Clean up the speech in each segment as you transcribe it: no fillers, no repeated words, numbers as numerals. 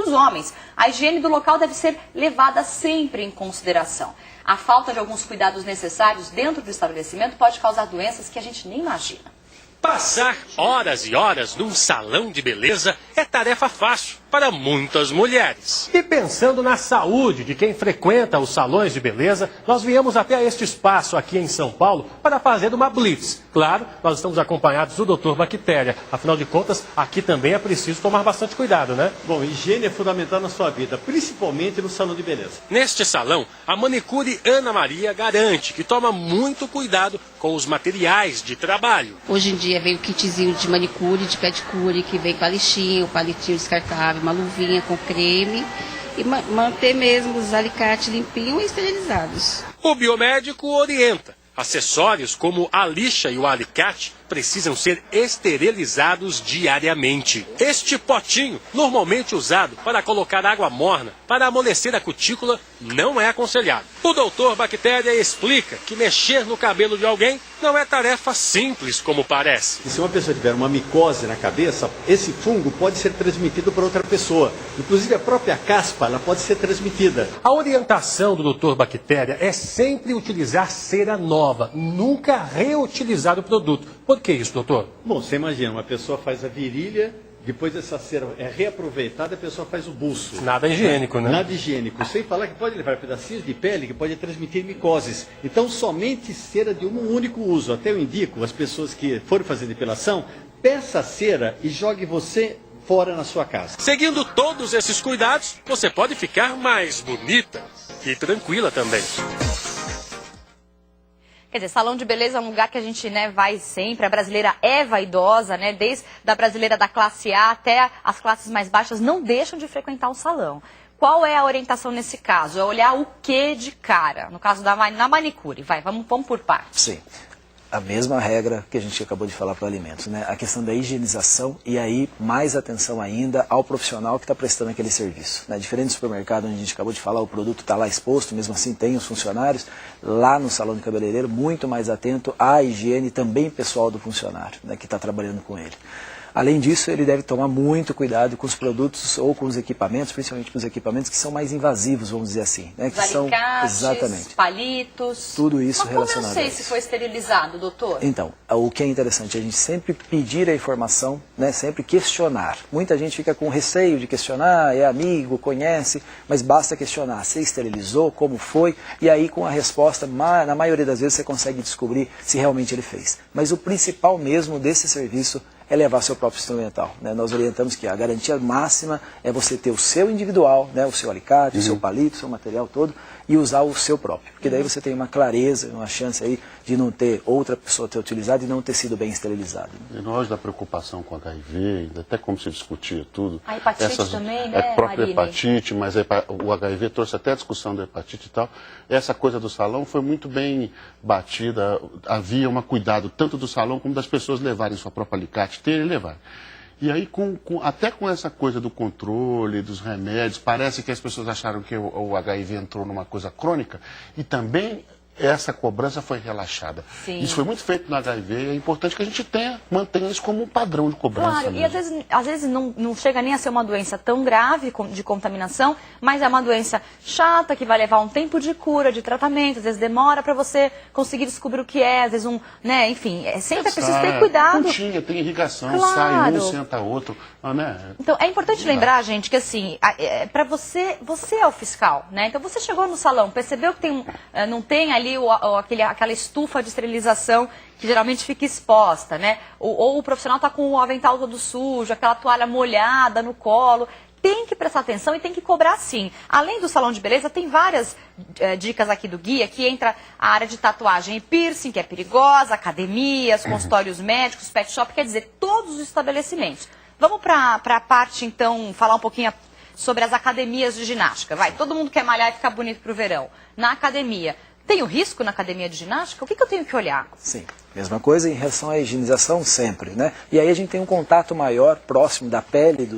os homens. A higiene do local deve ser levada sempre em consideração. A falta de alguns cuidados necessários dentro do estabelecimento pode causar doenças que a gente nem imagina. Passar horas e horas num salão de beleza é tarefa fácil para muitas mulheres. E pensando na saúde de quem frequenta os salões de beleza, nós viemos até este espaço aqui em São Paulo para fazer uma blitz. Claro, nós estamos acompanhados do Dr. Bactéria. Afinal de contas, aqui também é preciso tomar bastante cuidado, né? Bom, higiene é fundamental na sua vida, principalmente no salão de beleza. Neste salão, a manicure Ana Maria garante que toma muito cuidado com os materiais de trabalho. Hoje em dia vem o kitzinho de manicure, de pedicure, que vem com a lixinha, o palitinho descartável, uma luvinha com creme e manter mesmo os alicates limpinhos e esterilizados. O biomédico orienta. Acessórios como a lixa e o alicate precisam ser esterilizados diariamente. Este potinho, normalmente usado para colocar água morna para amolecer a cutícula, não é aconselhado. O doutor Bactéria explica que mexer no cabelo de alguém não é tarefa simples como parece. E se uma pessoa tiver uma micose na cabeça, esse fungo pode ser transmitido para outra pessoa. Inclusive a própria caspa, ela pode ser transmitida. A orientação do doutor Bactéria é sempre utilizar cera nova, nunca reutilizar o produto. Por que isso, doutor? Bom, você imagina, uma pessoa faz a virilha, depois essa cera é reaproveitada, a pessoa faz o buço. Nada higiênico, né? Nada higiênico. Sem falar que pode levar pedacinhos de pele que pode transmitir micoses. Então, somente cera de um único uso. Até eu indico às pessoas que forem fazer depilação, peça a cera e jogue você fora na sua casa. Seguindo todos esses cuidados, você pode ficar mais bonita e tranquila também. Quer dizer, salão de beleza é um lugar que a gente, né, vai sempre. A brasileira é vaidosa, né? Desde a brasileira da classe A até as classes mais baixas não deixam de frequentar o salão. Qual é a orientação nesse caso? É olhar o que de cara? No caso na manicure. Vamos por partes. Sim. A mesma regra que a gente acabou de falar para alimentos, né? A questão da higienização e aí mais atenção ainda ao profissional que está prestando aquele serviço. Né? Diferente do supermercado, onde a gente acabou de falar, o produto está lá exposto, mesmo assim tem os funcionários. Lá no salão de cabeleireiro, muito mais atento à higiene também pessoal do funcionário, né, que está trabalhando com ele. Além disso, ele deve tomar muito cuidado com os produtos ou com os equipamentos, principalmente com os equipamentos que são mais invasivos, vamos dizer assim. Né? Que são exatamente palitos. Tudo isso relacionado. Mas relacionado como eu sei se foi esterilizado, doutor? Então, o que é interessante é a gente sempre pedir a informação, né? Sempre questionar. Muita gente fica com receio de questionar, é amigo, conhece, mas basta questionar. Você esterilizou, como foi? E aí com a resposta, na maioria das vezes você consegue descobrir se realmente ele fez. Mas o principal mesmo desse serviço é levar seu próprio instrumental. Né? Nós orientamos que a garantia máxima é você ter o seu individual, né? O seu alicate, o seu palito, o seu material todo, e usar o seu próprio. Porque daí você tem uma clareza, uma chance aí de não ter outra pessoa ter utilizado e não ter sido bem esterilizado. E nós da preocupação com HIV, até como se discutia tudo. A hepatite também, né, a própria Marine? hepatite, mas o HIV trouxe até a discussão da hepatite e tal. Essa coisa do salão foi muito bem batida. Havia um cuidado tanto do salão como das pessoas levarem sua própria alicate, ter e levar. E aí, até com essa coisa do controle, dos remédios, parece que as pessoas acharam que o HIV entrou numa coisa crônica e também essa cobrança foi relaxada. Sim. Isso foi muito feito no HIV e é importante que a gente mantenha isso como um padrão de cobrança. Claro, mesmo. E às vezes não chega nem a ser uma doença tão grave de contaminação, mas é uma doença chata que vai levar um tempo de cura, de tratamento, às vezes demora para você conseguir descobrir o que é, às vezes né, enfim, sempre é preciso ter cuidado. Pontinha, tem irrigação, Claro. sai um, senta outro, né? Então, é importante lembrar, gente, que assim, para você é o fiscal, né? Então, você chegou no salão, percebeu que não tem ali aquela estufa de esterilização que geralmente fica exposta, né? Ou o profissional está com o avental todo sujo, aquela toalha molhada no colo. Tem que prestar atenção e tem que cobrar sim. Além do salão de beleza, tem várias dicas aqui do guia, que entra a área de tatuagem e piercing, que é perigosa, academias, consultórios médicos, pet shop, quer dizer, todos os estabelecimentos. Vamos para a parte, então, falar um pouquinho sobre as academias de ginástica. Todo mundo quer malhar e ficar bonito para o verão. Na academia, tem o risco na academia de ginástica? O que eu tenho que olhar? Sim. Mesma coisa em relação à higienização sempre, né? E aí a gente tem um contato maior, próximo da pele,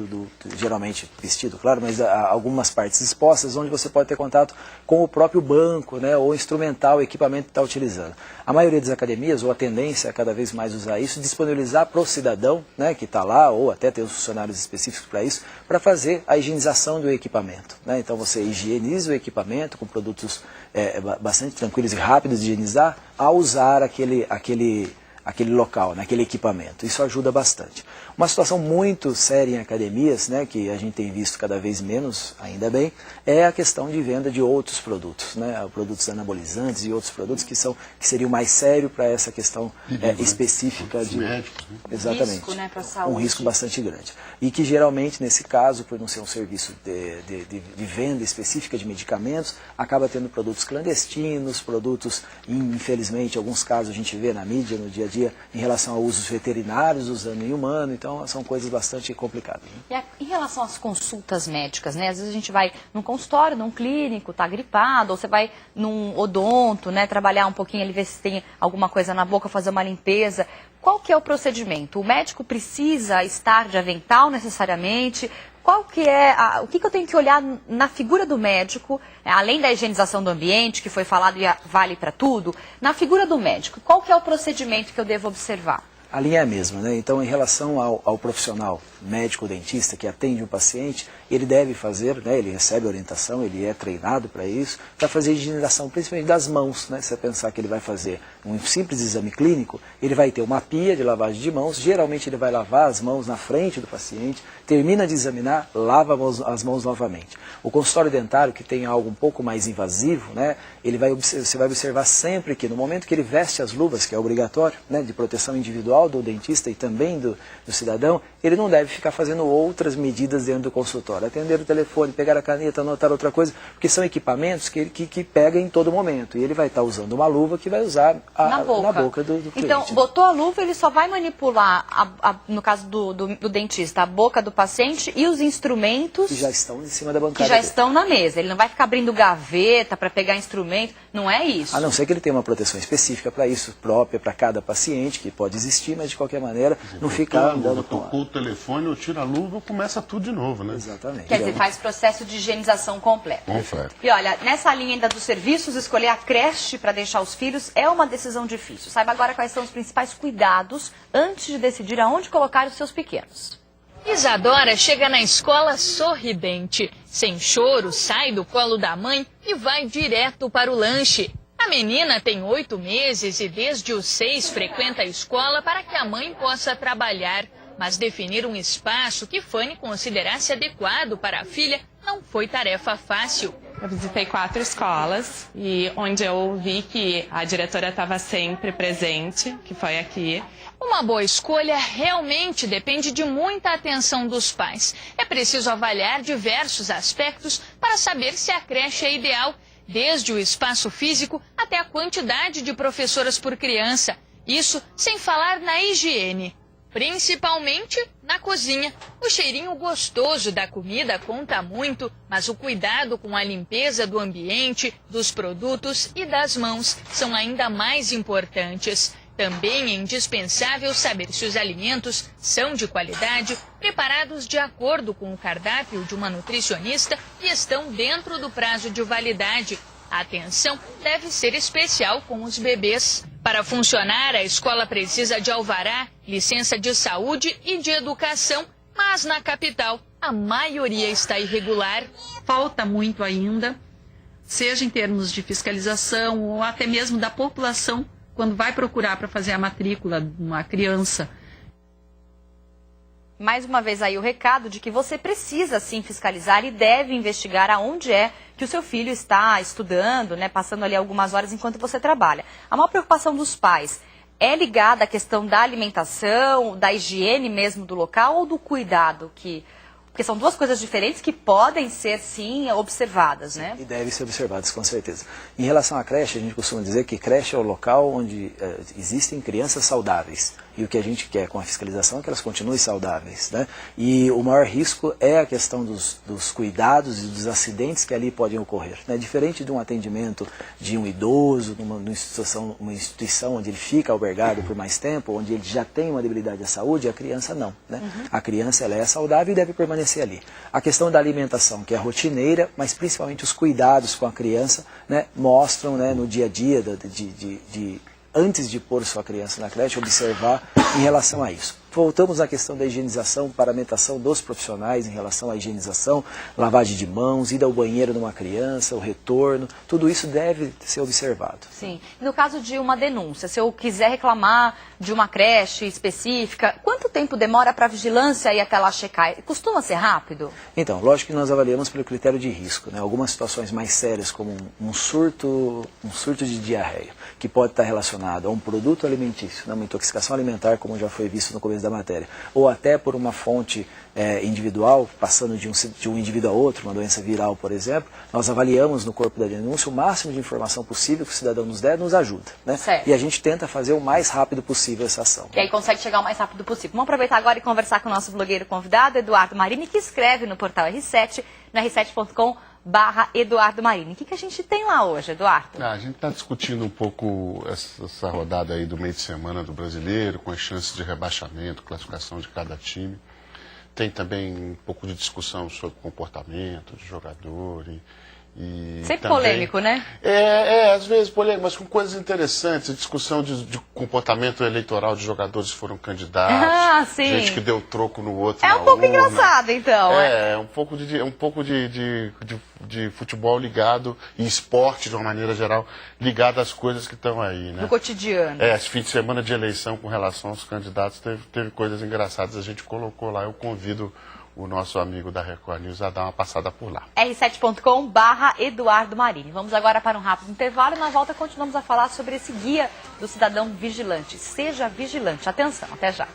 geralmente vestido, claro, mas algumas partes expostas, onde você pode ter contato com o próprio banco, né? Ou instrumental, o equipamento que está utilizando. A maioria das academias, ou a tendência é cada vez mais usar isso, disponibilizar para o cidadão, né? Que está lá, ou até ter os funcionários específicos para isso, para fazer a higienização do equipamento, né? Então você higieniza o equipamento com produtos bastante tranquilos e rápidos de higienizar, ao usar aquele local, aquele equipamento. Isso ajuda bastante. Uma situação muito séria em academias, né, que a gente tem visto cada vez menos, ainda bem, é a questão de venda de outros produtos, né, produtos anabolizantes e outros produtos que seriam mais sérios para essa questão específica de médicos, né? Exatamente, risco, né, para a saúde. Um risco bastante grande. E que geralmente, nesse caso, por não ser um serviço de venda específica de medicamentos, acaba tendo produtos clandestinos, produtos, infelizmente, em alguns casos a gente vê na mídia, no dia a dia, em relação a usos veterinários, usando em humano, então são coisas bastante complicadas. Né? E em relação às consultas médicas, né? Às vezes a gente vai num consultório, num clínico, tá gripado, ou você vai num odonto, né? Trabalhar um pouquinho ali, ver se tem alguma coisa na boca, fazer uma limpeza. Qual que é o procedimento? O médico precisa estar de avental necessariamente? Qual que é o que eu tenho que olhar na figura do médico, além da higienização do ambiente, que foi falado e vale para tudo, na figura do médico, qual que é o procedimento que eu devo observar? A linha é a mesma, né? Então, em relação ao profissional médico dentista que atende o paciente, ele deve fazer, né? Ele recebe orientação, ele é treinado para isso, para fazer a higienização, principalmente das mãos, né? Se você pensar que ele vai fazer um simples exame clínico, ele vai ter uma pia de lavagem de mãos, geralmente ele vai lavar as mãos na frente do paciente, termina de examinar, lava as mãos novamente. O consultório dentário, que tem algo um pouco mais invasivo, né? Você vai observar sempre que no momento que ele veste as luvas, que é obrigatório, né? De proteção individual do dentista e também do cidadão, ele não deve ficar fazendo outras medidas dentro do consultório. Atender o telefone, pegar a caneta, anotar outra coisa, porque são equipamentos que pega em todo momento. E ele vai estar usando uma luva que vai usar na boca do cliente. Então, botou a luva, ele só vai manipular, no caso do dentista, a boca do paciente e os instrumentos que já estão em cima da bancada. Que já estão na mesa. Ele não vai ficar abrindo gaveta para pegar instrumento. Não é isso. A não ser que ele tenha uma proteção específica para isso, própria para cada paciente, que pode existir, mas de qualquer maneira não ficar andando com tocou o telefone, eu tiro a luva, começa tudo de novo, né? Exatamente. Quer dizer, faz processo de higienização completo. Completo. E olha, nessa linha ainda dos serviços, escolher a creche para deixar os filhos é uma decisão difícil. Saiba agora quais são os principais cuidados antes de decidir aonde colocar os seus pequenos. Isadora chega na escola sorridente. Sem choro, sai do colo da mãe e vai direto para o lanche. A menina tem 8 meses e desde os 6 frequenta a escola para que a mãe possa trabalhar. Mas definir um espaço que Fanny considerasse adequado para a filha não foi tarefa fácil. Eu visitei 4 escolas e onde eu vi que a diretora estava sempre presente, que foi aqui. Uma boa escolha realmente depende de muita atenção dos pais. É preciso avaliar diversos aspectos para saber se a creche é ideal, desde o espaço físico até a quantidade de professoras por criança. Isso sem falar na higiene. Principalmente na cozinha. O cheirinho gostoso da comida conta muito, mas o cuidado com a limpeza do ambiente, dos produtos e das mãos são ainda mais importantes. Também é indispensável saber se os alimentos são de qualidade, preparados de acordo com o cardápio de uma nutricionista e estão dentro do prazo de validade. A atenção deve ser especial com os bebês. Para funcionar, a escola precisa de alvará, licença de saúde e de educação, mas na capital a maioria está irregular. Falta muito ainda, seja em termos de fiscalização ou até mesmo da população, quando vai procurar para fazer a matrícula de uma criança. Mais uma vez aí o recado de que você precisa sim fiscalizar e deve investigar aonde é que o seu filho está estudando, né, passando ali algumas horas enquanto você trabalha. A maior preocupação dos pais é ligada à questão da alimentação, da higiene mesmo do local ou do cuidado que Porque são duas coisas diferentes que podem ser, sim, observadas, né? E devem ser observadas, com certeza. Em relação à creche, a gente costuma dizer que creche é o local onde existem crianças saudáveis. E o que a gente quer com a fiscalização é que elas continuem saudáveis, né? E o maior risco é a questão dos cuidados e dos acidentes que ali podem ocorrer, né? Diferente de um atendimento de um idoso, uma instituição onde ele fica albergado por mais tempo, onde ele já tem uma debilidade à saúde, a criança não, né? A criança ela é saudável e deve permanecer ali. A questão da alimentação, que é rotineira, mas principalmente os cuidados com a criança, né, mostram, né, no dia a dia antes de pôr sua criança na creche, observar em relação a isso. Voltamos à questão da higienização, paramentação dos profissionais em relação à higienização, lavagem de mãos, ida ao banheiro de uma criança, o retorno, tudo isso deve ser observado. Sim. No caso de uma denúncia, se eu quiser reclamar de uma creche específica, quanto tempo demora para a vigilância ir até lá checar? Costuma ser rápido? Então, lógico que nós avaliamos pelo critério de risco, né? Algumas situações mais sérias, como um surto de diarreia, que pode estar relacionado a um produto alimentício, né? Uma intoxicação alimentar, como já foi visto no começo da matéria, ou até por uma fonte individual, passando de um indivíduo a outro, uma doença viral, por exemplo, nós avaliamos no corpo da denúncia o máximo de informação possível que o cidadão nos der, nos ajuda, né? E a gente tenta fazer o mais rápido possível essa ação. E aí consegue chegar o mais rápido possível. Vamos aproveitar agora e conversar com o nosso blogueiro convidado, Eduardo Marini, que escreve no portal R7, no r7.com/Eduardo Marini. O que a gente tem lá hoje, Eduardo? A gente está discutindo um pouco essa rodada aí do meio de semana do Brasileiro, com as chances de rebaixamento, classificação de cada time. Tem também um pouco de discussão sobre comportamento de jogador e sempre também, polêmico, né? Às vezes polêmico, mas com coisas interessantes. Discussão de comportamento eleitoral de jogadores que foram candidatos. Sim. Gente que deu troco no outro. É um pouco engraçado, então. Um pouco de futebol ligado e esporte, de uma maneira geral, ligado às coisas que estão aí, né? Do cotidiano. Esse fim de semana de eleição com relação aos candidatos teve coisas engraçadas. A gente colocou lá, eu convido o nosso amigo da Record News a dar uma passada por lá. r7.com/Eduardo Marini. Vamos agora para um rápido intervalo e na volta continuamos a falar sobre esse guia do cidadão vigilante. Seja vigilante. Atenção, até já.